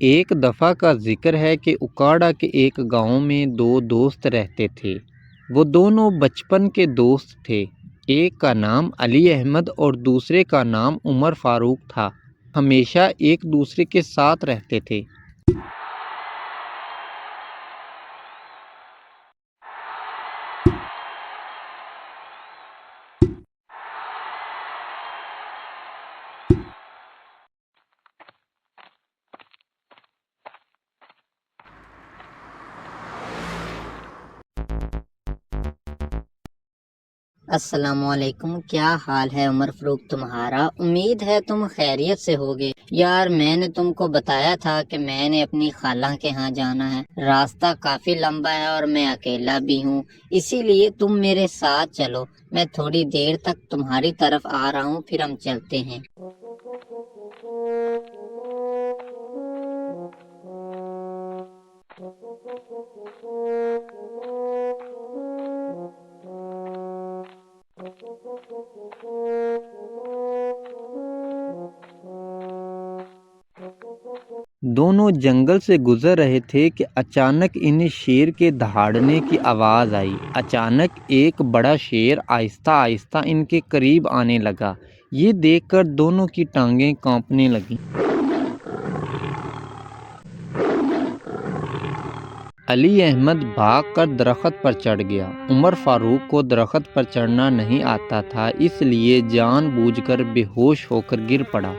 ایک دفعہ کا ذکر ہے کہ اکاڑا کے ایک گاؤں میں دو دوست رہتے تھے۔ وہ دونوں بچپن کے دوست تھے۔ ایک کا نام علی احمد اور دوسرے کا نام عمر فاروق تھا۔ ہمیشہ ایک دوسرے کے ساتھ رہتے تھے۔ السلام علیکم، کیا حال ہے عمر فاروق تمہارا؟ امید ہے تم خیریت سے ہوگے۔ یار میں نے تم کو بتایا تھا کہ میں نے اپنی خالہ کے ہاں جانا ہے۔ راستہ کافی لمبا ہے اور میں اکیلا بھی ہوں، اسی لیے تم میرے ساتھ چلو۔ میں تھوڑی دیر تک تمہاری طرف آ رہا ہوں، پھر ہم چلتے ہیں۔ دونوں جنگل سے گزر رہے تھے کہ اچانک انہیں شیر کے دہاڑنے کی آواز آئی۔ اچانک ایک بڑا شیر آہستہ آہستہ ان کے قریب آنے لگا۔ یہ دیکھ کر دونوں کی ٹانگیں کانپنے لگیں۔ علی احمد بھاگ کر درخت پر چڑھ گیا۔ عمر فاروق کو درخت پر چڑھنا نہیں آتا تھا، اس لیے جان بوجھ کر بے ہوش ہو کر گر پڑا۔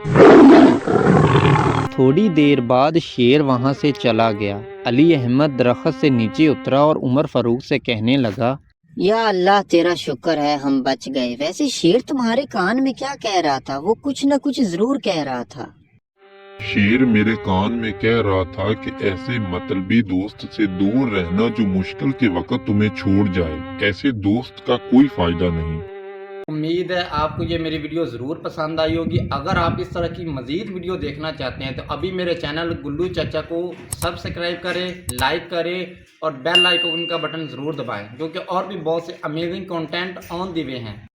تھوڑی دیر بعد شیر وہاں سے چلا گیا۔ علی احمد درخت سے نیچے اترا اور عمر فاروق سے کہنے لگا، یا اللہ تیرا شکر ہے ہم بچ گئے۔ ویسے شیر تمہارے کان میں کیا کہہ رہا تھا؟ وہ کچھ نہ کچھ ضرور کہہ رہا تھا۔ شیر میرے کان میں کہہ رہا تھا کہ ایسے مطلبی دوست سے دور رہنا جو مشکل کے وقت تمہیں چھوڑ جائے۔ ایسے دوست کا کوئی فائدہ نہیں۔ امید ہے آپ کو یہ میری ویڈیو ضرور پسند آئی ہوگی۔ اگر آپ اس طرح کی مزید ویڈیو دیکھنا چاہتے ہیں تو ابھی میرے چینل گلو چچا کو سبسکرائب کریں، لائک کریں اور بیل آئیکن کا بٹن ضرور دبائیں، کیونکہ اور بھی بہت سے امیزنگ کنٹینٹ آن دی وے ہیں۔